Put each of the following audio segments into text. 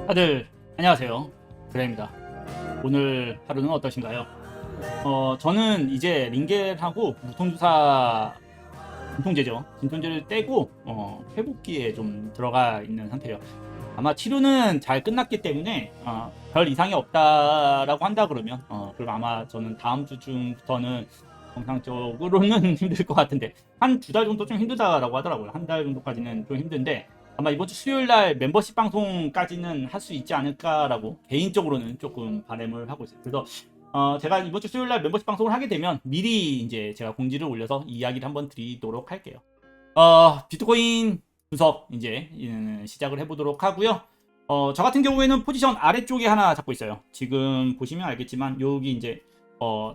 다들 안녕하세요. 그래입니다. 오늘 하루는 어떠신가요? 저는 이제 링겔하고 진통제죠. 진통제를 떼고 회복기에 좀 들어가 있는 상태예요. 아마 치료는 잘 끝났기 때문에 별 이상이 없다라고 한다 그러면 그럼 아마 저는 다음 주중부터는 정상적으로는 힘들 것 같은데 한 두 달 정도 좀 힘들다라고 하더라고요. 한 달 정도까지는 좀 힘든데 아마 이번 주 수요일 날 멤버십 방송까지는 할 수 있지 않을까라고 개인적으로는 조금 바람을 하고 있어요. 그래서 제가 이번 주 수요일 날 멤버십 방송을 하게 되면 미리 이제 제가 공지를 올려서 이야기를 한번 드리도록 할게요. 비트코인 분석 이제 시작을 해보도록 하고요. 저 같은 경우에는 포지션 아래쪽에 하나 잡고 있어요. 지금 보시면 알겠지만 여기 이제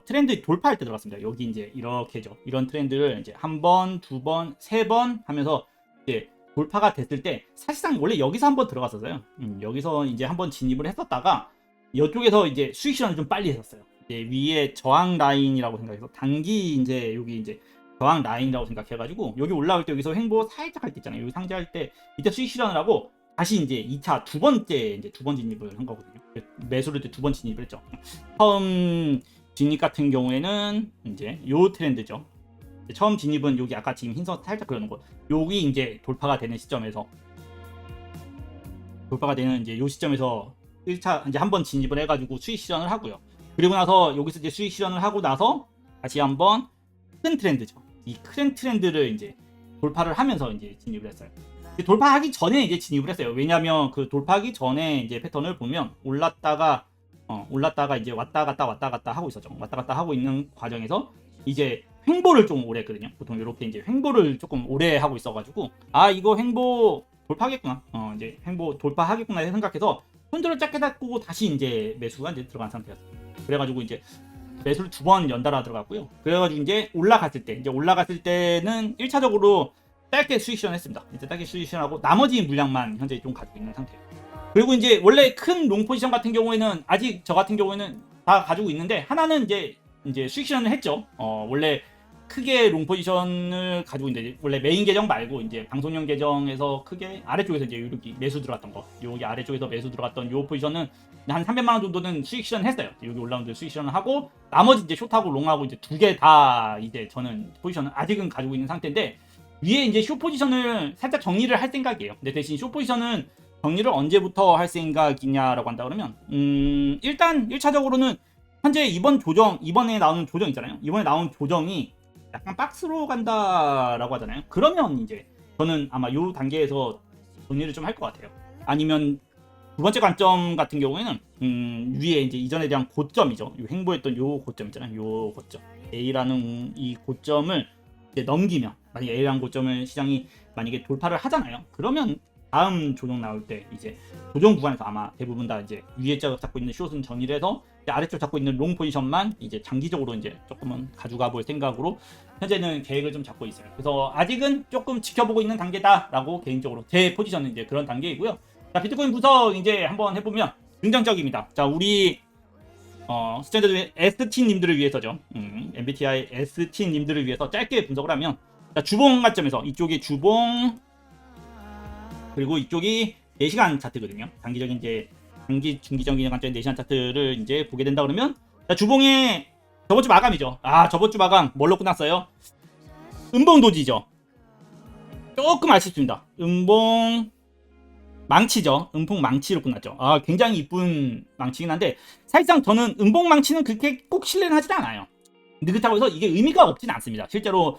트렌드 돌파할 때 들어갔습니다. 여기 이제 이렇게죠. 이런 트렌드를 이제 한 번, 두 번, 세 번 하면서 이제 돌파가 됐을 때 사실상 원래 여기서 한번 들어갔었어요. 여기서 이제 한번 진입을 했었다가 이쪽에서 이제 수익 실현을 좀 빨리 했었어요. 이제 위에 저항 라인이라고 생각해서 단기 이제 여기 이제 저항 라인이라고 생각해가지고 여기 올라올 때 여기서 횡보 살짝 할 때 있잖아요. 여기 상제할 때 이때 수익 실현을 하고 다시 이제 2차 두 번째 이제 두 번 진입을 한 거거든요. 매수를 때 두 번 진입을 했죠. 처음 진입 같은 경우에는 이제 요 트렌드죠. 처음 진입은 여기 아까 지금 흰선 살짝 그려놓은 거 여기 이제 돌파가 되는 시점에서 이제 요 시점에서 1차 이제 한번 진입을 해가지고 수익 실현을 하고요. 그리고 나서 여기서 이제 수익 실현을 하고 나서 다시 한번 큰 트렌드죠. 이 큰 트렌드를 이제 돌파를 하면서 이제 진입을 했어요. 돌파하기 전에 이제 진입을 했어요. 왜냐하면 그 돌파하기 전에 이제 패턴을 보면 올랐다가 이제 왔다 갔다 하고 있었죠. 왔다 갔다 하고 있는 과정에서 이제 횡보를 좀 오래 했거든요. 보통 이렇게 이제 횡보를 조금 오래 하고 있어가지고 이거 횡보 돌파하겠구나. 이제 횡보 돌파하겠구나 생각해서 손들을 작게 닫고 다시 이제 매수가 이제 들어간 상태였어요. 그래가지고 이제 매수를 두 번 연달아 들어갔고요. 그래가지고 이제 올라갔을 때는 1차적으로 짧게 수익 실현했습니다. 이제 짧게 수익 실현하고 나머지 물량만 현재 좀 가지고 있는 상태예요. 그리고 이제 원래 큰 롱 포지션 같은 경우에는 아직 저 같은 경우에는 다 가지고 있는데 하나는 이제 수익 실현을 했죠. 원래 크게 롱 포지션을 가지고 있는데 원래 메인 계정 말고 이제 방송용 계정에서 크게 아래쪽에서 이제 이렇게 매수 들어갔던 거 여기 아래쪽에서 매수 들어갔던 요 포지션은 한 300만 원 정도는 수익 실현했어요. 여기 올라오는데 수익 실현을 하고 나머지 이제 숏하고 롱하고 이제 두 개 다 이제 저는 포지션을 아직은 가지고 있는 상태인데 위에 이제 숏 포지션을 살짝 정리를 할 생각이에요. 근데 대신 숏 포지션은 정리를 언제부터 할 생각이냐라고 한다 그러면 일단 1차적으로는 현재 이번에 나오는 조정 있잖아요. 이번에 나온 조정이 약간 박스로 간다라고 하잖아요. 그러면 이제 저는 아마 요 단계에서 정리를 좀 할 것 같아요. 아니면 두 번째 관점 같은 경우에는 위에 이제 이전에 대한 고점이죠. 요 횡보했던 요 고점 있잖아요. 요 고점 A라는 이 고점을 이제 넘기면 만약에 A라는 고점을 시장이 만약에 돌파를 하잖아요. 그러면 다음 조정 나올 때 이제 조정 구간에서 아마 대부분 다 이제 위에 쪽 잡고 있는 숏은 정리를 해서 아래쪽 잡고 있는 롱 포지션만 이제 장기적으로 이제 조금은 가져가 볼 생각으로 현재는 계획을 좀 잡고 있어요. 그래서 아직은 조금 지켜보고 있는 단계다라고 개인적으로 제 포지션은 이제 그런 단계이고요. 자, 비트코인 분석 이제 한번 해보면 긍정적입니다. 자, 우리 스탠더드 ST님들을 위해서죠. MBTI ST님들을 위해서 짧게 분석을 하면 자, 주봉 관점에서 이쪽이 주봉 그리고 이쪽이 4시간 차트거든요. 단기적인 이제 중기적인 관점의 4시간 차트를 이제 보게 된다 그러면 자, 주봉의 저번 주 마감이죠. 저번 주 마감 뭘로 끝났어요? 음봉 도지죠. 조금 아쉽습니다. 음봉 망치죠. 음봉 망치로 끝났죠. 굉장히 이쁜 망치긴 한데 사실상 저는 음봉 망치는 그렇게 꼭 신뢰는 하지 않아요. 근데 그렇다고 해서 이게 의미가 없진 않습니다. 실제로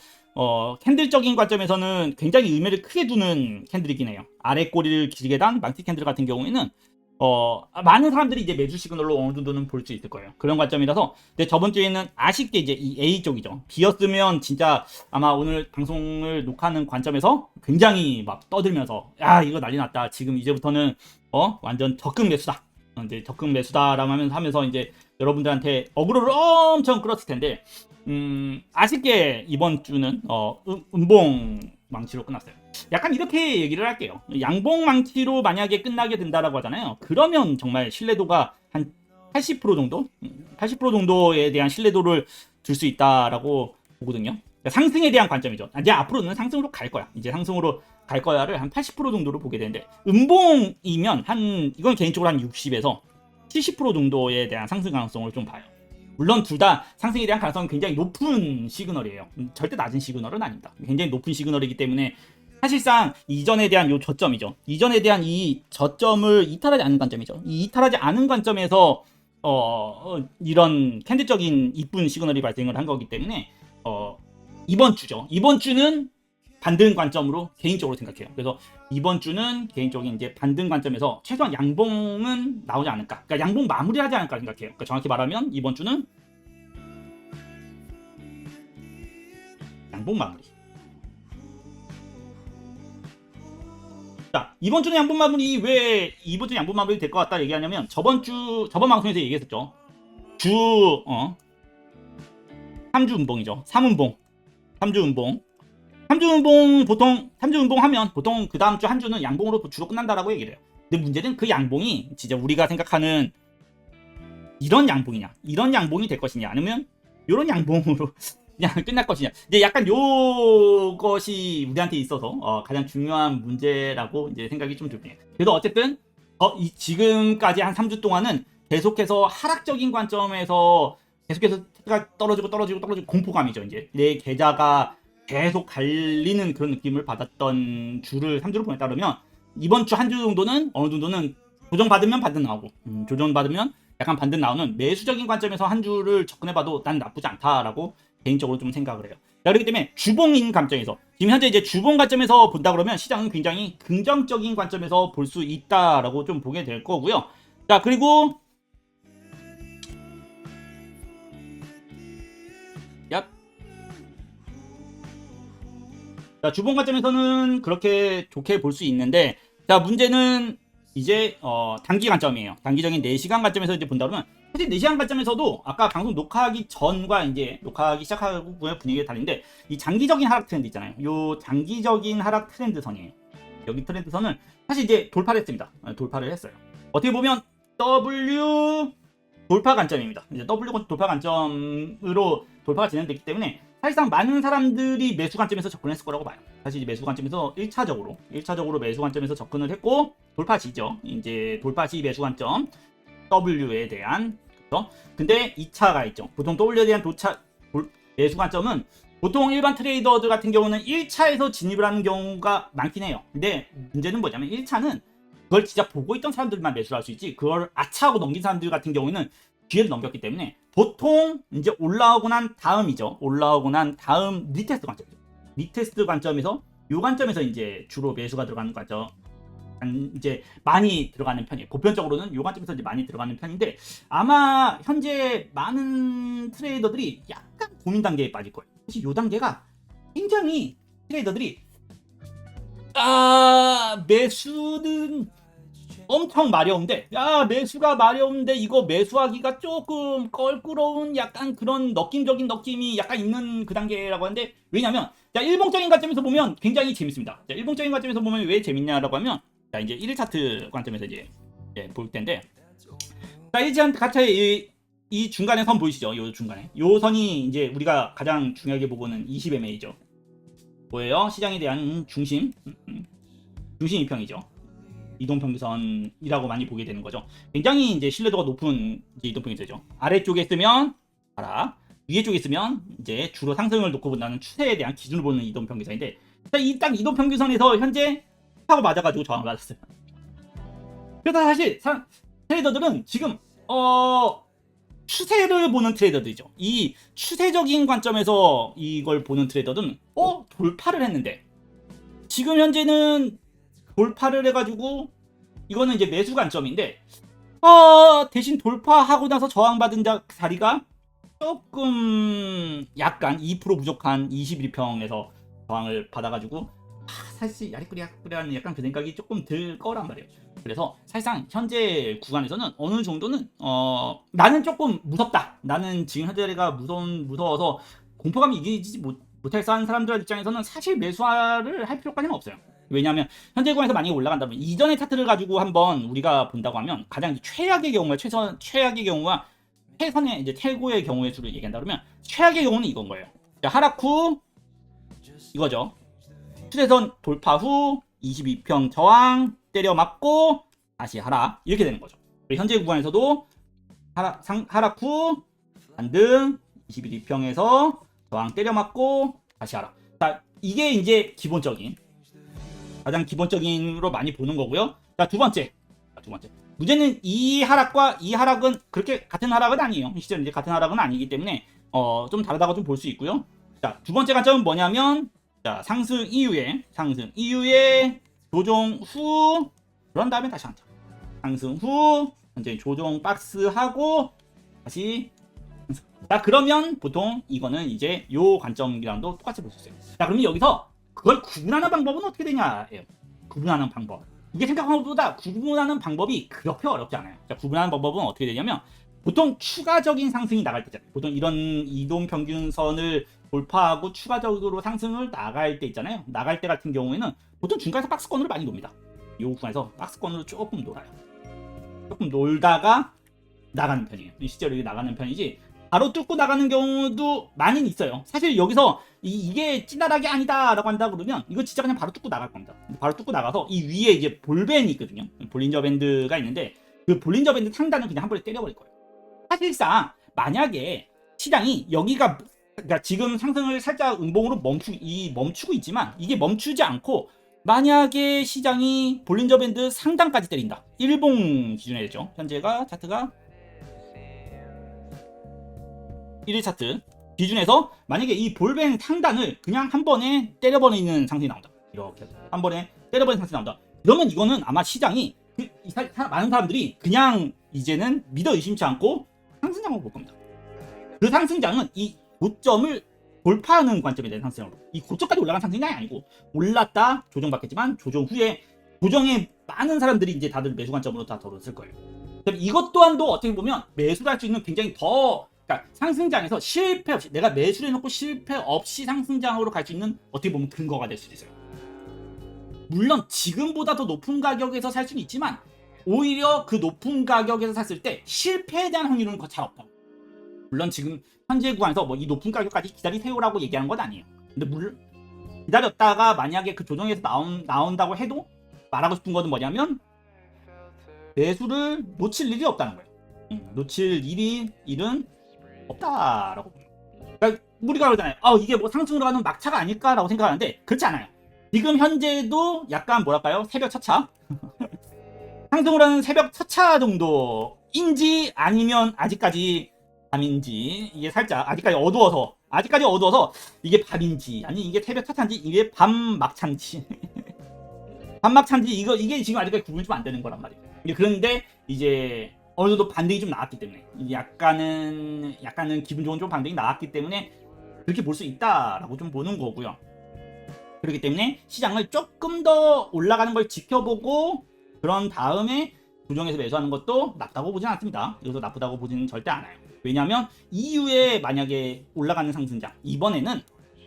캔들적인 관점에서는 굉장히 의미를 크게 두는 캔들이긴 해요. 아래 꼬리를 길게 단 망치 캔들 같은 경우에는 많은 사람들이 이제 매수 시그널로 어느 정도는 볼 수 있을 거예요. 그런 관점이라서. 근데 저번 주에는 아쉽게 이제 이 A 쪽이죠. B였으면 진짜 아마 오늘 방송을 녹화하는 관점에서 굉장히 막 떠들면서 이거 난리 났다. 지금 이제부터는 완전 적극 매수다. 이제 적극 매수다라고 하면서 이제 여러분들한테 어그로를 엄청 끌었을 텐데 아쉽게 이번 주는 음봉 망치로 끝났어요. 약간 이렇게 얘기를 할게요. 양봉 망치로 만약에 끝나게 된다라고 하잖아요. 그러면 정말 신뢰도가 한 80% 정도? 80% 정도에 대한 신뢰도를 줄 수 있다라고 보거든요. 상승에 대한 관점이죠. 이제 앞으로는 상승으로 갈 거야. 이제 상승으로 갈 거야를 한 80% 정도로 보게 되는데, 음봉이면 이건 개인적으로 한 60에서 70% 정도에 대한 상승 가능성을 좀 봐요. 물론 둘 다 상승에 대한 가능성은 굉장히 높은 시그널이에요. 절대 낮은 시그널은 아닙니다. 굉장히 높은 시그널이기 때문에 사실상 이전에 대한 요 저점이죠. 이전에 대한 이 저점을 이탈하지 않는 관점이죠. 이 이탈하지 않은 관점에서 이런 캔들적인 이쁜 시그널이 발생을 한 거기 때문에 이번 주죠. 이번 주는 반등 관점으로 개인적으로 생각해요. 그래서 이번 주는 개인적인 이제 반등 관점에서 최소한 양봉은 나오지 않을까. 그러니까 양봉 마무리하지 않을까 생각해요. 그러니까 정확히 말하면 이번 주는 양봉 마무리. 자, 이번 주는 양봉 마무리. 왜 이번 주 양봉 마무리 될 것 같다 얘기하냐면, 저번 방송에서 얘기했었죠. 3주 음봉이죠. 3음봉. 3주 음봉. 3주 음봉 하면 보통 그 다음 주 한 주는 양봉으로 주로 끝난다라고 얘기를 해요. 근데 문제는 그 양봉이 진짜 우리가 생각하는 이런 양봉이냐, 이런 양봉이 될 것이냐, 아니면 이런 양봉으로 그냥 끝날 것이냐. 이제 약간 요것이 우리한테 있어서 가장 중요한 문제라고 이제 생각이 좀 들네요. 그래서 어쨌든 지금까지 한 3주 동안은 계속해서 하락적인 관점에서 계속해서 떨어지고 공포감이죠. 이제 내 계좌가 계속 갈리는 그런 느낌을 받았던 주를 3주를 보냈다 그러면, 이번 주 한 주 정도는 어느 정도는 조정받으면 반등 나오고, 조정받으면 약간 반등 나오는 매수적인 관점에서 한 주를 접근해봐도 난 나쁘지 않다라고 개인적으로 좀 생각을 해요. 자, 그렇기 때문에 주봉인 관점에서, 지금 현재 이제 주봉 관점에서 본다 그러면 시장은 굉장히 긍정적인 관점에서 볼 수 있다라고 좀 보게 될 거고요. 자, 그리고 자, 주봉 관점에서는 그렇게 좋게 볼 수 있는데, 자, 문제는 이제 단기 관점이에요. 단기적인 4시간 관점에서 이제 본다 그러면, 사실 4시간 관점에서도 아까 방송 녹화하기 전과 이제 녹화하기 시작하고 분위기가 다른데, 이 장기적인 하락 트렌드 있잖아요. 요 장기적인 하락 트렌드 선이에요. 여기 트렌드 선을 사실 이제 돌파를 했습니다. 돌파를 했어요. 어떻게 보면 W 돌파 관점입니다. 이제 W 돌파 관점으로 돌파가 진행됐기 때문에 사실상 많은 사람들이 매수 관점에서 접근했을 거라고 봐요. 사실 매수 관점에서 1차적으로 매수 관점에서 접근을 했고, 돌파시죠. 이제 돌파시 매수 관점 W에 대한, 그렇죠? 근데 2차가 있죠. 보통 W에 대한 매수 관점은 보통 일반 트레이더들 같은 경우는 1차에서 진입을 하는 경우가 많긴 해요. 근데 문제는 뭐냐면 1차는 그걸 진짜 보고 있던 사람들만 매수를 할 수 있지, 그걸 아차하고 넘긴 사람들 같은 경우는 기회를 넘겼기 때문에 보통 이제 올라오고 난 다음이죠. 올라오고 난 다음 리테스트 관점이죠. 리테스트 관점에서, 요 관점에서 이제 주로 매수가 들어가는 관점, 이제 많이 들어가는 편이에요. 보편적으로는 요 관점에서 이제 많이 들어가는 편인데, 아마 현재 많은 트레이더들이 약간 고민 단계에 빠질 거예요. 사실 요 단계가 굉장히 트레이더들이 매수는 엄청 마려운데, 매수가 마려운데 이거 매수하기가 조금 껄끄러운 약간 그런 느낌적인 느낌이 약간 있는 그 단계라고 하는데, 왜냐면 자, 일봉적인 관점에서 보면 굉장히 재밌습니다. 자, 일봉적인 관점에서 보면 왜 재밌냐라고 하면, 자, 이제 1차트 관점에서 이제 볼 텐데, 자, 1차트 같이 이 중간에 선 보이시죠? 요 중간에 요 선이 이제 우리가 가장 중요하게 보고는 20MA죠. 뭐예요? 시장에 대한 중심 이평이죠. 이동평균선이라고 많이 보게 되는 거죠. 굉장히 이제 신뢰도가 높은 이제 이동평균선이죠. 아래쪽에 있으면 하락, 위에 쪽에 있으면 이제 주로 상승을 놓고 본다는 추세에 대한 기준을 보는 이동평균선인데, 이 딱 이동평균선에서 현재 하고 맞아가지고 저항을 받았어요. 그래서 사실 트레이더들은 지금 추세를 보는 트레이더들이죠. 이 추세적인 관점에서 이걸 보는 트레이더들은 돌파를 했는데, 지금 현재는 돌파를 해가지고 이거는 이제 매수 관점인데, 대신 돌파하고 나서 저항받은 자리가 조금 약간 2% 부족한 21평에서 저항을 받아가지고, 사실 야리꾸리하는 약간 그 생각이 조금 들 거란 말이에요. 그래서 사실상 현재 구간에서는 어느 정도는 나는 조금 무섭다, 나는 지금 현재가 무서워서 공포감이 이기지 못해서 하는 사람들 입장에서는 사실 매수를 할 필요까지는 없어요. 왜냐하면 현재 구간에서 만약에 올라간다면 이전의 차트를 가지고 한번 우리가 본다고 하면, 가장 최악의 경우가 최선의 이제 최고의 경우의 수를 얘기한다 그러면, 최악의 경우는 이건 거예요. 자, 하락 후 이거죠. 추세선 돌파 후 22평 저항 때려 맞고 다시 하락 이렇게 되는 거죠. 현재 구간에서도 하락 후 반등 22평에서 저항 때려 맞고 다시 하락. 자, 이게 이제 기본적인 가장 기본적인으로 많이 보는 거고요. 자, 두 번째. 문제는 이 하락과 이 하락은 그렇게 같은 하락은 아니에요. 실제로 이제 같은 하락은 아니기 때문에 좀 다르다고 좀 볼 수 있고요. 자, 두 번째 관점은 뭐냐면 자, 상승 이후에 조정 후 그런 다음에 다시 한참 상승 후 현재 조정 박스 하고 다시 상승. 자, 그러면 보통 이거는 이제 요 관점이랑도 똑같이 볼 수 있어요. 자, 그러면 여기서 그걸 구분하는 방법은 어떻게 되냐예요. 구분하는 방법. 이게 생각한 것보다 구분하는 방법이 그렇게 어렵지 않아요. 자, 구분하는 방법은 어떻게 되냐면 보통 추가적인 상승이 나갈 때잖아요. 보통 이런 이동평균선을 돌파하고 추가적으로 상승을 나갈 때 있잖아요. 나갈 때 같은 경우에는 보통 중간에서 박스권으로 많이 놉니다. 이 구간에서 박스권으로 조금 놀아요. 조금 놀다가 나가는 편이에요. 실제로 이게 나가는 편이지 바로 뚫고 나가는 경우도 많이 있어요. 사실 여기서 이게 찐하락이 아니다 라고 한다 그러면 이거 진짜 그냥 바로 뚫고 나갈 겁니다. 바로 뚫고 나가서 이 위에 이제 볼밴이 있거든요. 볼린저 밴드가 있는데 그 볼린저 밴드 상단을 그냥 한 번에 때려버릴 거예요. 사실상 만약에 시장이 여기가 그러니까 지금 상승을 살짝 음봉으로 멈추고 있지만 이게 멈추지 않고 만약에 시장이 볼린저 밴드 상단까지 때린다. 일봉 기준이죠. 현재가 차트가 1일 차트 기준에서 만약에 이 볼밴 상단을 그냥 한 번에 때려버리는 상승이 나온다. 이렇게 한 번에 때려버리는 상승이 나온다. 그러면 이거는 아마 시장이 많은 사람들이 그냥 이제는 믿어 의심치 않고 상승장으로 볼 겁니다. 그 상승장은 이 고점을 돌파하는 관점에 대한 상승장으로 이 고점까지 올라간 상승장이 아니고 올랐다 조정받겠지만 조정 후에 조정에 많은 사람들이 이제 다들 매수 관점으로 다 들었을 거예요. 이것 또한도 어떻게 보면 매수를 할 수 있는 굉장히 그러니까 상승장에서 실패 없이 내가 매수를 해놓고 실패 없이 상승장으로 갈 수 있는 어떻게 보면 근거가 될 수도 있어요. 물론 지금보다 더 높은 가격에서 살 수는 있지만 오히려 그 높은 가격에서 샀을 때 실패에 대한 확률은 잘 없다. 물론 지금 현재 구간에서 뭐 이 높은 가격까지 기다리세요라고 얘기하는 건 아니에요. 근데 물론 기다렸다가 만약에 그 조정에서 나온다고 해도 말하고 싶은 거는 뭐냐면 매수를 놓칠 일이 없다는 거예요. 놓칠 일은 없다라고 봅니다. 그러니까 우리가 그러잖아요. 이게 뭐 상승으로 가는 막차가 아닐까라고 생각하는데 그렇지 않아요. 지금 현재도 약간 뭐랄까요? 새벽 첫차 상승으로 하는 새벽 첫차 정도인지 아니면 아직까지 밤인지 이게 살짝 아직까지 어두워서 이게 밤인지 아니 이게 새벽 첫차인지 이게 밤 막차인지 밤 막차인지 이게 지금 아직까지 구분이 좀 안 되는 거란 말이에요. 그런데 이제 어느 정도 반등이 좀 나왔기 때문에 약간은 기분 좋은 좀 반등이 나왔기 때문에 그렇게 볼 수 있다라고 좀 보는 거고요. 그렇기 때문에 시장을 조금 더 올라가는 걸 지켜보고 그런 다음에 조정에서 매수하는 것도 나쁘다고 보진 않습니다. 여기서 나쁘다고 보지는 절대 않아요. 왜냐하면 이후에 만약에 올라가는 상승장 이번에는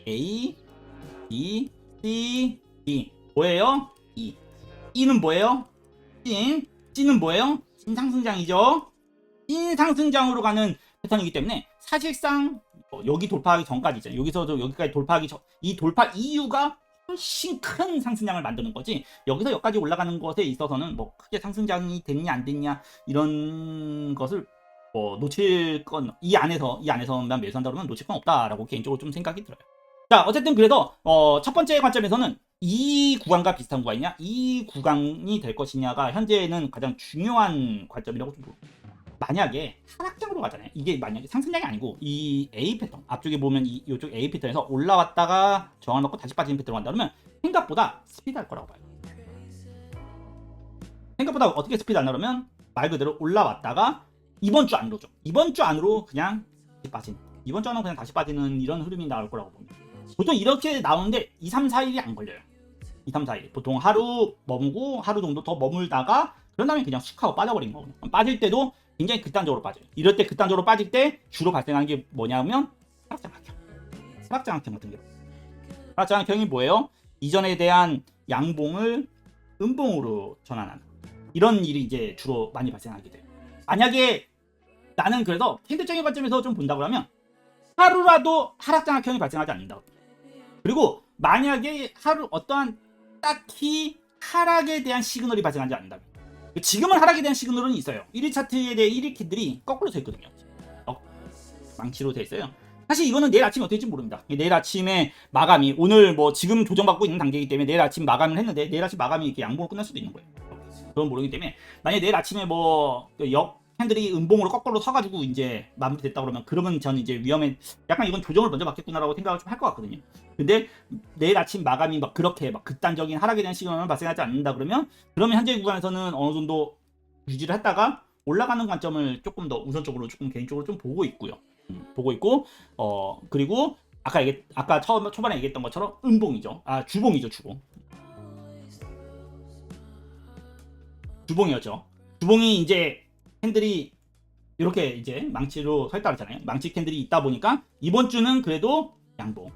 A, B, C, D 뭐예요? E는 뭐예요? C는 뭐예요? 신상승장이죠. 신상승장으로 가는 패턴이기 때문에 사실상 여기 돌파하기 전까지죠. 여기서도 여기까지 돌파하기 전 이 돌파 이유가 훨씬 큰 상승장을 만드는 거지 여기서 여기까지 올라가는 것에 있어서는 뭐 크게 상승장이 됐냐 안 됐냐 이런 것을 뭐 놓칠 건 이 안에서만 매수한다 그러면 놓칠 건 없다라고 개인적으로 좀 생각이 들어요. 자, 어쨌든 그래서 첫 번째 관점에서는 이 구간과 비슷한 구간이냐 이 구간이 될 것이냐가 현재는 가장 중요한 관점이라고 좀 봅니다. 만약에 하락장으로 가잖아요. 이게 만약에 상승장이 아니고 이 A 패턴 앞쪽에 보면 이쪽 A 패턴에서 올라왔다가 저항을 받고 다시 빠지는 패턴으로 간다면 생각보다 스피드할 거라고 봐요. 생각보다 어떻게 스피드 안 나오면 말 그대로 올라왔다가 이번 주 안으로죠. 이번 주 안으로 그냥 이번 주 안으로 그냥 다시 빠지는 이런 흐름이 나올 거라고 봅니다. 보통 이렇게 나오는데 2, 3, 4일이 안 걸려요. 2, 3, 4일. 보통 하루 머무고 하루 정도 더 머물다가 그런 다음에 그냥 쑥 하고 빠져버린 거거든요. 빠질 때도 굉장히 극단적으로 빠져요. 이럴 때 극단적으로 빠질 때 주로 발생하는 게 뭐냐면 하락장악형 같은 게. 하락장악형이 뭐예요? 이전에 대한 양봉을 음봉으로 전환하는 이런 일이 이제 주로 많이 발생하게 돼요. 만약에 나는 그래서 캔들적인 관점에서 좀 본다고 하면 하루라도 하락장악형이 발생하지 않는다. 그리고 만약에 하루 어떠한 딱히 하락에 대한 시그널이 발생하지 않는다면, 지금은 하락에 대한 시그널은 있어요. 1위 차트에 대해 1위 캔들이 거꾸로 돼 있거든요. 망치로 돼 있어요. 사실 이거는 내일 아침에 어떻게 될지 모릅니다. 내일 아침에 마감이, 오늘 뭐 지금 조정받고 있는 단계이기 때문에 내일 아침 마감을 했는데 내일 아침 마감이 이렇게 양봉으로 끝날 수도 있는 거예요. 그건 모르기 때문에 만약에 내일 아침에 뭐 캔들이 음봉으로 거꾸로 서가지고 이제 마무리됐다 그러면 저는 이제 위험해, 약간 이건 조정을 먼저 받겠구나라고 생각을 좀 할 것 같거든요. 근데 내일 아침 마감이 막 그렇게 막 극단적인 하락에 대한 시그널을 발생하지 않는다 그러면 현재 구간에서는 어느 정도 유지를 했다가 올라가는 관점을 조금 더 우선적으로 조금 개인적으로 좀 보고 있고요. 보고 있고, 그리고 아까 초반에 얘기했던 것처럼 음봉이죠. 주봉이죠, 주봉. 주봉이었죠. 주봉이 이제 캔들이 이렇게 이제 망치로 서 있다 그랬잖아요. 망치 캔들이 있다 보니까 이번 주는 그래도 양봉.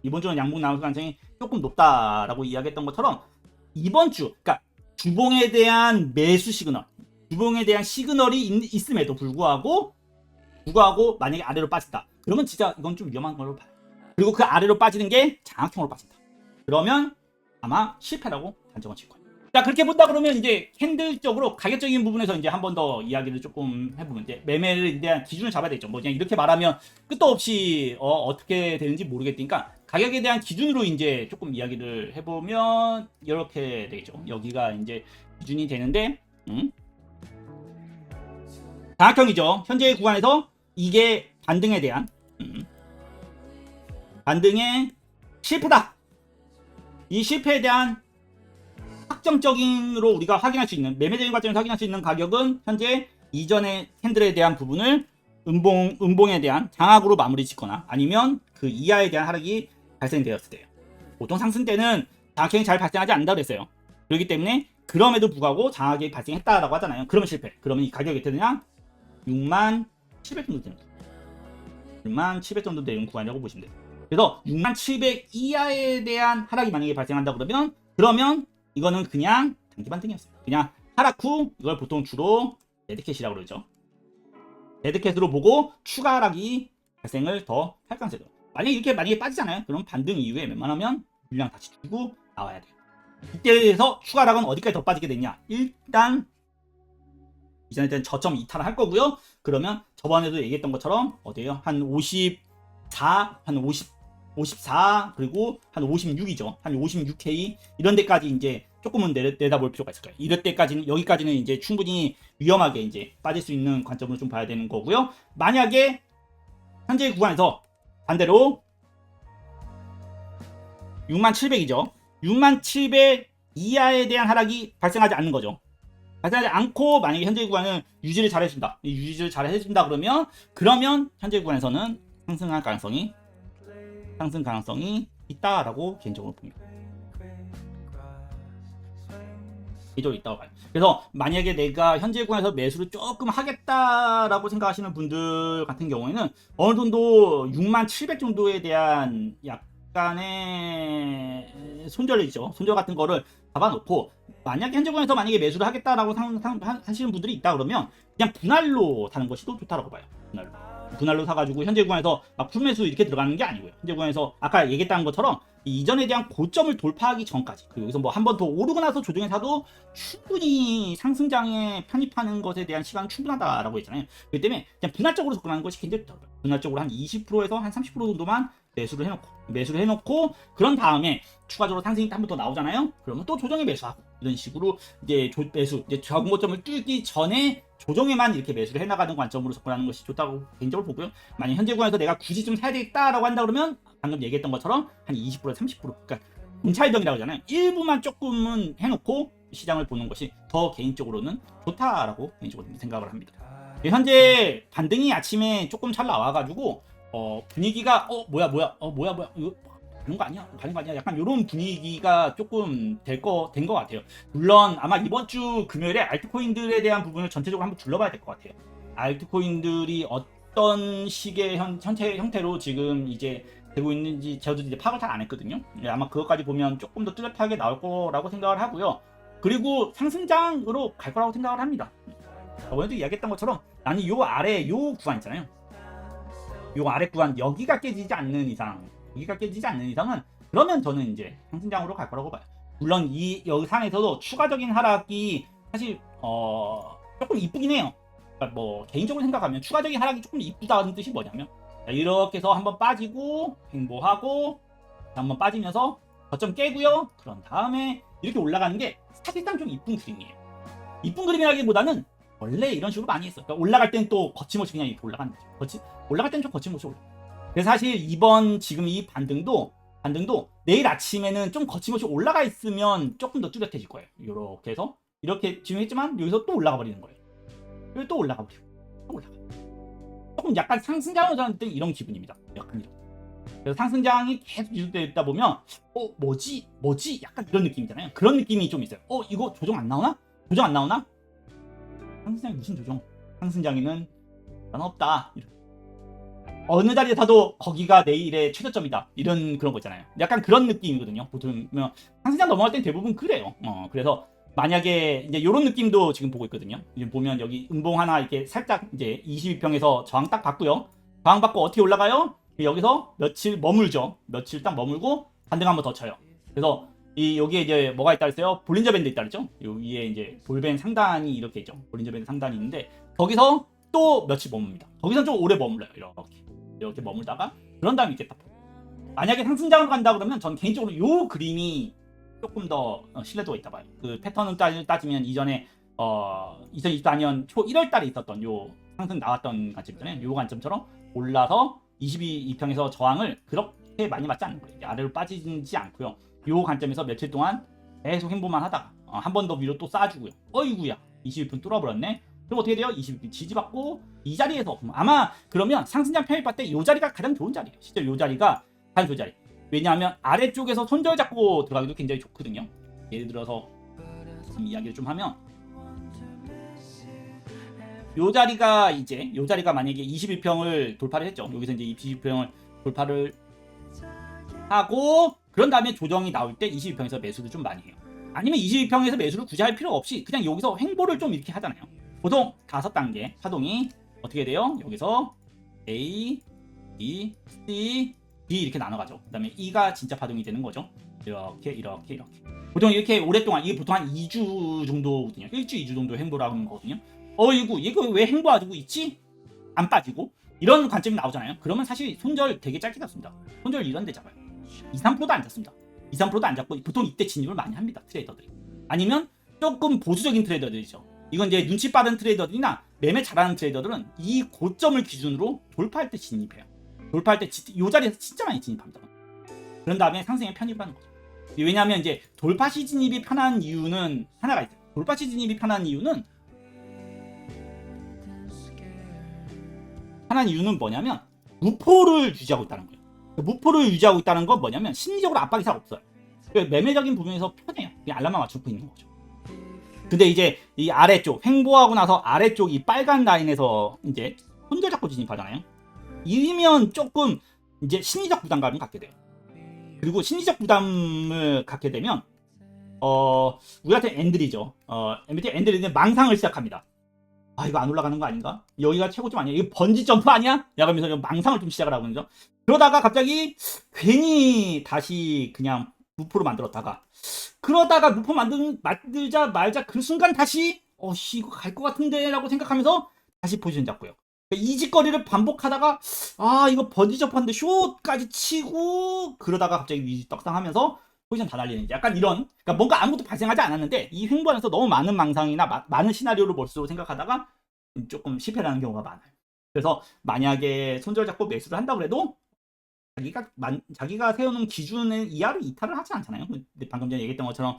이번 주는 양봉 나올 가능성이 조금 높다라고 이야기했던 것처럼 이번 주, 그러니까 주봉에 대한 매수 시그널, 주봉에 대한 시그널이 있음에도 불구하고 만약에 아래로 빠진다. 그러면 진짜 이건 좀 위험한 걸로 봐요. 그리고 그 아래로 빠지는 게 장악형으로 빠진다. 그러면 아마 실패라고 단정을 칠 거예요. 자, 그렇게 본다 그러면 이제 캔들적으로 가격적인 부분에서 이제 한 번 더 이야기를 조금 해보면, 이제 매매에 대한 기준을 잡아야 되죠. 뭐 그냥 이렇게 말하면 끝도 없이 어떻게 되는지 모르겠으니까 가격에 대한 기준으로 이제 조금 이야기를 해보면 이렇게 되겠죠. 여기가 이제 기준이 되는데, 장악형이죠. 현재 구간에서 이게 반등에 대한 반등의 실패다. 이 실패에 대한 확정적인으로 우리가 확인할 수 있는, 매매적인 관점에서 확인할 수 있는 가격은 현재 이전의 캔들에 대한 부분을 음봉에 대한 장악으로 마무리 짓거나 아니면 그 이하에 대한 하락이 발생되었을 때예요. 보통 상승 때는 장악형이 잘 발생하지 않는다고 그랬어요. 그렇기 때문에 그럼에도 불구하고 장악이 발생했다라고 하잖아요. 그러면 실패. 그러면 이 가격이 어떻게 되냐? 6700 정도 되는 거예요. 6700 정도 되는 구간이라고 보시면 돼요. 그래서 6700 이하에 대한 하락이 만약에 발생한다 그러면 이거는 그냥 단기 반등이었어요. 그냥 하락 후 이걸 보통 주로 데드캣이라고 그러죠. 데드캣으로 보고 추가 하락이 발생을 더 할 가능성이 있어요. 만약에 빠지잖아요. 그럼 반등 이후에 웬만하면 물량 다시 주고 나와야 돼요. 이때에서 추가 하락은 어디까지 더 빠지게 되냐? 일단 이전에 대한 저점 이탈을 할 거고요. 그러면 저번에도 얘기했던 것처럼 어디에요? 한 54, 한 54, 그리고 한 56이죠. 한 56K 이런 데까지 이제 조금은 내다볼 필요가 있을 거예요. 이럴 때까지는, 여기까지는 이제 충분히 위험하게 이제 빠질 수 있는 관점으로 좀 봐야 되는 거고요. 만약에 현재 구간에서 반대로 6700이죠. 6700 이하에 대한 하락이 발생하지 않는 거죠. 발생하지 않고 만약에 현재 구간은 유지를 잘 해준다. 유지를 잘 해준다 그러면 현재 구간에서는 상승 가능성이 있다라고 개인적으로 봅니다. 개인적으로 있다고 봐요. 그래서 만약에 내가 현재 구간에서 매수를 조금 하겠다라고 생각하시는 분들 같은 경우에는 어느 정도 6700 정도에 대한 약간의 손절 같은 거를 잡아놓고, 만약에 현재 구간에서 만약에 매수를 하겠다라고 하시는 분들이 있다 그러면 그냥 분할로 사는 것이 또 좋다라고 봐요. 분할로 사가지고 현재 구간에서 막 풀매수 이렇게 들어가는 게 아니고요. 현재 구간에서 아까 얘기했던 것처럼 이전에 대한 고점을 돌파하기 전까지, 그리고 여기서 뭐 한 번 더 오르고 나서 조정해 사도 충분히 상승장에 편입하는 것에 대한 시간은 충분하다라고 했잖아요. 그렇기 때문에 그냥 분할적으로 접근하는 것이 굉장히 좋다고요. 분할적으로 한 20%에서 한 30% 정도만 매수를 해놓고 그런 다음에 추가적으로 상승이 한 번 더 나오잖아요. 그러면 또 조정에 매수하고, 이런 식으로 이제 이제 적은 고점을 뚫기 전에 조정에만 이렇게 매수를 해나가는 관점으로 접근하는 것이 좋다고 개인적으로 보고요. 만약 현재 구간에서 내가 굳이 좀 사야 되겠다라고 한다 그러면 방금 얘기했던 것처럼 한 20%, 30%, 그러니까 음차이동이라고 하잖아요. 일부만 조금은 해놓고 시장을 보는 것이 더 개인적으로는 좋다라고 개인적으로 생각을 합니다. 현재 반등이 아침에 조금 잘 나와가지고 분위기가 뭐야 이거 가는 거 아니야? 약간 이런 분위기가 조금 된 것 같아요. 물론 아마 이번 주 금요일에 알트코인들에 대한 부분을 전체적으로 한번 둘러봐야 될 것 같아요. 알트코인들이 어떤 식의 형태로 지금 이제 되고 있는지 저도 이제 파악을 잘 안 했거든요. 아마 그것까지 보면 조금 더 뚜렷하게 나올 거라고 생각을 하고요. 그리고 상승장으로 갈 거라고 생각을 합니다. 저번에도 이야기했던 것처럼 나는 요 아래 요 구간 있잖아요. 요 아래 구간 여기가 깨지지 않는 이상은 그러면 저는 이제 상승장으로 갈 거라고 봐요. 물론 이 여기 상에서도 추가적인 하락이 사실 조금 이쁘긴 해요. 그러니까 뭐 개인적으로 생각하면 추가적인 하락이 조금 이쁘다는 뜻이 뭐냐면, 이렇게 해서 한번 빠지고 횡보하고 한번 빠지면서 저점 깨고요. 그런 다음에 이렇게 올라가는 게 사실상 좀 이쁜 그림이에요. 이쁜 그림이라기보다는 원래 이런 식으로 많이 했어요. 그러니까 올라갈 땐 또 거침없이 그냥 이렇게 올라가는 거죠. 올라갈 땐 좀 거침없이 올라. 그래서 사실 이번 지금 이 반등도 내일 아침에는 좀 거침없이 올라가 있으면 조금 더 뚜렷해질 거예요. 이렇게 해서 이렇게 지금 했지만 여기서 또 올라가 버리는 거예요. 그리고 또 올라가 버리고 또 올라가. 조금 약간 상승장으로 가는 때 이런 기분입니다. 약간 이런. 그래서 상승장이 계속 지속되다 보면 뭐지 약간 이런 느낌이잖아요. 그런 느낌이 좀 있어요. 이거 조정 안 나오나? 조정 안 나오나? 상승장이 무슨 조정? 상승장에는 난 없다. 어느 자리에 사도 거기가 내일의 최저점이다. 이런 그런 거 있잖아요. 약간 그런 느낌이거든요. 보통 상승장 넘어갈 땐 대부분 그래요. 그래서 만약에 이제 이런 느낌도 지금 보고 있거든요. 지금 보면 여기 음봉 하나 이렇게 살짝 이제 22평에서 저항 딱 받고요. 저항 받고 어떻게 올라가요? 여기서 며칠 머물죠. 며칠 딱 머물고 반등 한번 더 쳐요. 그래서 여기에 이제 뭐가 있다 했어요? 볼린저 밴드 있다 그랬죠? 요 위에 이제 볼밴 상단이 이렇게 있죠. 볼린저 밴드 상단이 있는데 거기서 또 며칠 머뭅니다. 거기서 좀 오래 머물러요. 이렇게 머물다가 그런 다음에 있겠다. 만약에 상승장으로 간다 그러면 전 개인적으로 요 그림이 조금 더 신뢰도가 있다 봐요. 그 패턴을 따지면 이전에 2024년 초 1월 달에 있었던 요 상승 나왔던 관점 있잖아요. 요 관점처럼 올라서 22평에서 저항을 그렇게 많이 맞지 않는 거예요. 아래로 빠지지 않고요. 요 관점에서 며칠 동안 계속 횡보만 하다가 한 번 더 위로 또 쏴주고요. 어이구야 22평 뚫어버렸네. 그럼 어떻게 돼요? 22평 지지받고 이 자리에서 아마 그러면 상승장 편입 때 이 자리가 가장 좋은 자리예요. 실제 이 자리가 가장 좋은 자리. 왜냐하면 아래쪽에서 손절 잡고 들어가기도 굉장히 좋거든요. 예를 들어서 지금 이야기를 좀 하면 요 자리가 만약에 21평을 돌파를 했죠. 여기서 이제 21평을 돌파를 하고 그런 다음에 조정이 나올 때 22평에서 매수를 좀 많이 해요. 아니면 22평에서 매수를 굳이 할 필요 없이 그냥 여기서 횡보를 좀 이렇게 하잖아요. 보통 5단계 파동이 어떻게 돼요? 여기서 A, B, C, D 이렇게 나눠가죠. 그 다음에 E가 진짜 파동이 되는 거죠. 이렇게. 보통 이렇게 오랫동안 이게 보통 한 2주 정도거든요. 1주, 2주 정도 횡보라고 하는 거거든요. 이거 왜 횡보하고 있지? 안 빠지고 이런 관점이 나오잖아요. 그러면 사실 손절 되게 짧게 잡습니다. 손절 이런 데 잡아요. 2, 3%도 안 잡습니다. 2, 3%도 안 잡고 보통 이때 진입을 많이 합니다. 트레이더들이. 아니면 조금 보수적인 트레이더들이죠. 이건 이제 눈치 빠른 트레이더들이나 매매 잘하는 트레이더들은 이 고점을 기준으로 돌파할 때 진입해요. 돌파할 때 이 자리에서 진짜 많이 진입합니다. 그런 다음에 상승에 편입을 하는 거죠. 왜냐하면 이제 돌파 시 진입이 편한 이유는 하나가 있어요. 돌파 시 진입이 편한 이유는 뭐냐면 무포를 유지하고 있다는 거예요. 무포를 유지하고 있다는 건 뭐냐면 심리적으로 압박이 잘 없어요. 매매적인 부분에서 편해요. 그냥 알람만 맞추고 있는 거죠. 근데 이제 이 아래쪽 횡보하고 나서 아래쪽 이 빨간 라인에서 이제 손절 잡고 진입하잖아요. 이러면 조금 이제 심리적 부담감을 갖게 돼요. 그리고 심리적 부담을 갖게 되면 우리 같은 앤들이죠. MBTI 앤들이는 망상을 시작합니다. 이거 안 올라가는 거 아닌가? 여기가 최고점 아니야? 이거 번지 점프 아니야? 야가면서 망상을 좀 시작을 하고 있죠. 그러다가 갑자기 괜히 다시 그냥 무포로 만들었다가 그러다가 무포 만들자 말자 그 순간 다시 이거 갈 것 같은데 라고 생각하면서 다시 포지션 잡고요. 이 짓거리를 반복하다가 이거 번지 점프하는데 숏까지 치고 그러다가 갑자기 위지 떡상하면서 포지션 다 날리는 약간 이런, 그러니까 뭔가 아무것도 발생하지 않았는데 이 횡보하면서 너무 많은 망상이나 많은 시나리오를 머릿속으로 생각하다가 조금 실패를 하는 경우가 많아요. 그래서 만약에 손절 잡고 매수를 한다고 해도 자기가 세워놓은 기준의 이하를 이탈을 하지 않잖아요. 근데 방금 전에 얘기했던 것처럼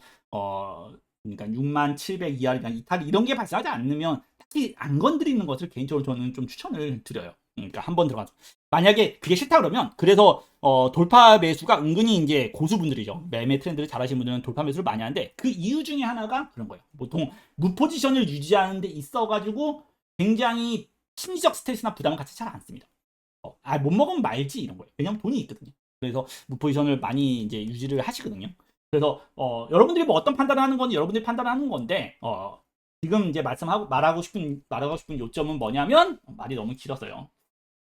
그러니까 6700 이하를 이탈 이런 게 발생하지 않으면 딱히 안 건드리는 것을 개인적으로 저는 좀 추천을 드려요. 그러니까 한번 들어가서 만약에 그게 싫다 그러면, 그래서 돌파 매수가 은근히 이제 고수분들이죠. 매매 트렌드를 잘 하시는 분들은 돌파 매수를 많이 하는데 그 이유 중에 하나가 그런 거예요. 보통 무포지션을 유지하는 데 있어가지고 굉장히 심리적 스트레스나 부담을 같이 잘 안 씁니다. 못 먹으면 말지 이런 거예요. 왜냐면 돈이 있거든요. 그래서 무포지션을 많이 이제 유지를 하시거든요. 그래서 여러분들이 뭐 어떤 판단을 하는 건 여러분들이 판단하는 건데 지금 이제 말하고 싶은 요점은 뭐냐면, 말이 너무 길었어요.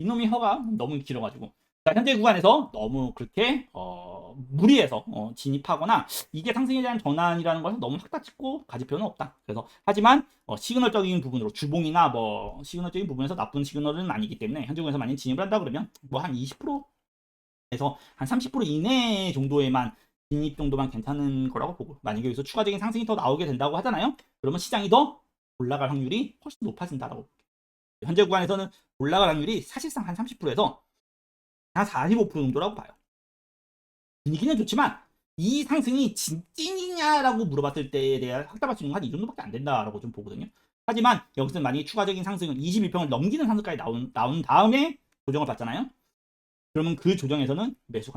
이놈의 혀가 너무 길어가지고, 현재 구간에서 너무 그렇게 무리해서 진입하거나 이게 상승에 대한 전환이라는 것을 너무 확 다 찍고 가질 필요는 없다. 그래서 하지만 시그널적인 부분으로 주봉이나 뭐 시그널적인 부분에서 나쁜 시그널은 아니기 때문에 현재금에서 만약 진입을 한다 그러면 뭐 한 20%에서 한 30% 이내 정도에만 진입 정도만 괜찮은 거라고 보고, 만약에 여기서 추가적인 상승이 더 나오게 된다고 하잖아요. 그러면 시장이 더 올라갈 확률이 훨씬 높아진다라고. 현재 구간에서는 올라갈 확률이 사실상 한 30%에서 한 45% 정도라고 봐요. 분위기는 좋지만 이 상승이 진찐이냐라고 물어봤을 때에 대한 확답할 수 있는 건 한 이 정도밖에 안 된다라고 좀 보거든요. 하지만 여기서 만약에 추가적인 상승은 21평을 넘기는 상승까지 나온 다음에 조정을 받잖아요. 그러면 그 조정에서는 매수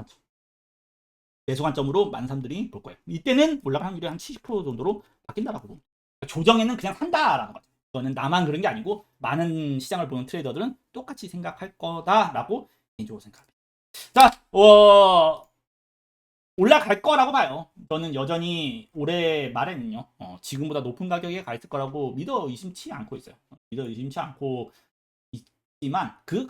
관점으로 많은 사람들이 볼 거예요. 이때는 올라갈 확률이 한 70% 정도로 바뀐다라고 봅니다. 조정에는 그냥 산다라는 거죠. 이거는 나만 그런 게 아니고 많은 시장을 보는 트레이더들은 똑같이 생각할 거다라고 개인적으로 생각합니다. 자, 올라갈 거라고 봐요. 저는 여전히 올해 말에는요, 지금보다 높은 가격에 가 있을 거라고 믿어 의심치 않고 있어요. 믿어 의심치 않고 있지만 그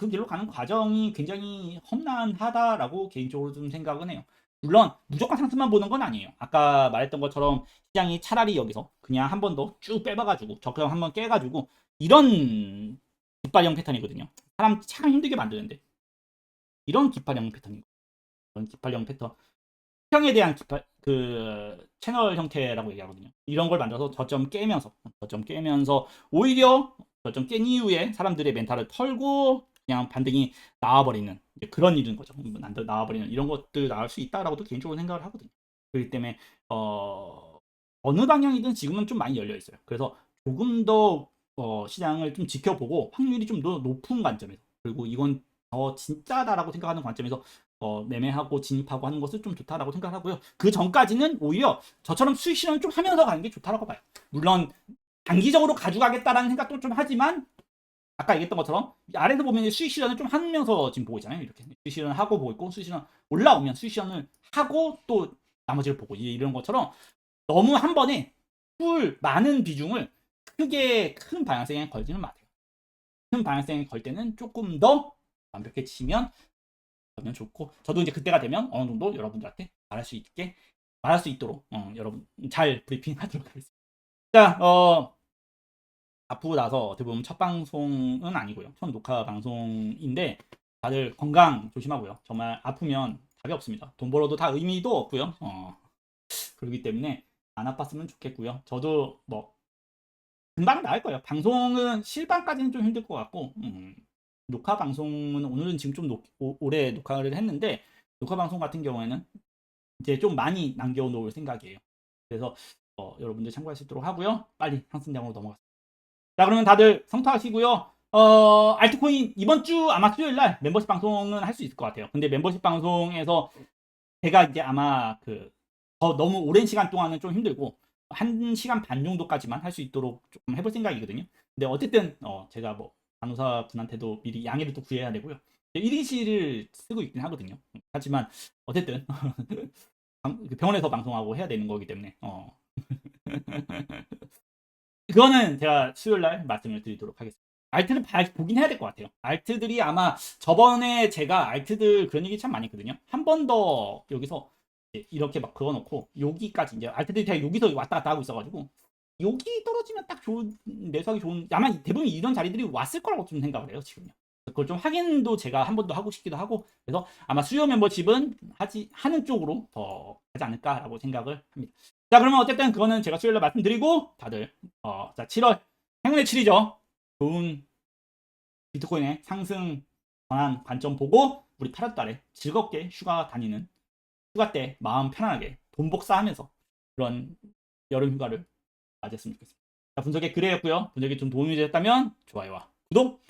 길로 가는 과정이 굉장히 험난하다라고 개인적으로 좀 생각은 해요. 물론 무조건 상승만 보는 건 아니에요. 아까 말했던 것처럼 시장이 차라리 여기서 그냥 한 번 더 쭉 빼봐가지고 저점 한 번 깨가지고 이런 깃발형 패턴이거든요. 사람 참 힘들게 만드는데 이런 깃발형 패턴이고, 이런 깃발형 패턴, 평에 대한 채널 형태라고 얘기하거든요. 이런 걸 만들어서 저점 깨면서 오히려 저점 깬 이후에 사람들의 멘탈을 털고 그냥 반등이 나와버리는 그런 일인 거죠. 나와버리는 이런 것들 나올 수 있다라고도 개인적으로 생각을 하거든요. 그렇기 때문에 어느 방향이든 지금은 좀 많이 열려 있어요. 그래서 조금 더 시장을 좀 지켜보고 확률이 좀 더 높은 관점에서, 그리고 이건 진짜다라고 생각하는 관점에서 매매하고 진입하고 하는 것을 좀 좋다라고 생각하고요. 그 전까지는 오히려 저처럼 수익 실현을 좀 하면서 가는 게 좋다라고 봐요. 물론 단기적으로 가져가겠다라는 생각도 좀 하지만 아까 얘기했던 것처럼 아래에서 보면 수익 실현을 좀 하면서 지금 보고 있잖아요. 이렇게 수익 실현을 하고 보고 있고, 수익 실현 올라오면 수익 실현을 하고 또 나머지를 보고, 이런 것처럼 너무 한 번에 많은 비중을 큰 방향성에 걸지는 마세요. 큰 방향성에 걸 때는 조금 더 완벽해지면 좋고, 저도 이제 그때가 되면 어느 정도 여러분들한테 말할 수 있도록 여러분 잘 브리핑하도록 하겠습니다. 자, 아프고 나서 어떻게 보면 첫 방송은 아니고요. 첫 녹화 방송인데 다들 건강 조심하고요. 정말 아프면 답이 없습니다. 돈 벌어도 다 의미도 없고요. 그렇기 때문에 안 아팠으면 좋겠고요. 저도 뭐 금방 나을 거예요. 방송은 실방까지는 좀 힘들 것 같고, 녹화 방송은 오늘은 지금 좀 오래 녹화를 했는데 녹화 방송 같은 경우에는 이제 좀 많이 남겨놓을 생각이에요. 그래서 여러분들 참고할 수 있도록 하고요. 빨리 상승장으로 넘어갔습니다. 자, 그러면 다들 성투하시고요. 알트코인 이번 주 아마 수요일 날 멤버십 방송은 할 수 있을 것 같아요. 근데 멤버십 방송에서 제가 이제 아마 너무 오랜 시간 동안은 좀 힘들고 1시간 반 정도까지만 할 수 있도록 좀 해볼 생각이거든요. 근데 어쨌든 제가 뭐 간호사 분한테도 미리 양해를 또 구해야 되고요. 1인실을 쓰고 있긴 하거든요. 하지만 어쨌든 병원에서 방송하고 해야 되는 거기 때문에 그거는 제가 수요일 날 말씀을 드리도록 하겠습니다. 알트를 보긴 해야 될 것 같아요. 알트들이 아마 저번에 제가 알트들 그런 얘기 참 많이 했거든요. 한 번 더 여기서 이렇게 막 그어놓고 여기까지 이제 알트들이 다 여기서 왔다 갔다 하고 있어가지고 여기 떨어지면 딱 좋은 매수하기 좋은, 아마 대부분 이런 자리들이 왔을 거라고 좀 생각을 해요 지금요. 그걸 좀 확인도 제가 한 번 더 하고 싶기도 하고, 그래서 아마 수요 멤버십은 하는 쪽으로 더 하지 않을까라고 생각을 합니다. 자, 그러면 어쨌든 그거는 제가 수요일에 말씀드리고 다들 자 7월 행운의 7이죠. 좋은 비트코인의 상승 전환 관점 보고 우리 8월 달에 즐겁게 휴가 때 마음 편안하게 돈 복사하면서 그런 여름 휴가를 맞았으면 좋겠습니다. 자, 분석의 글이었고요. 분석이 좀 도움이 되셨다면 좋아요와 구독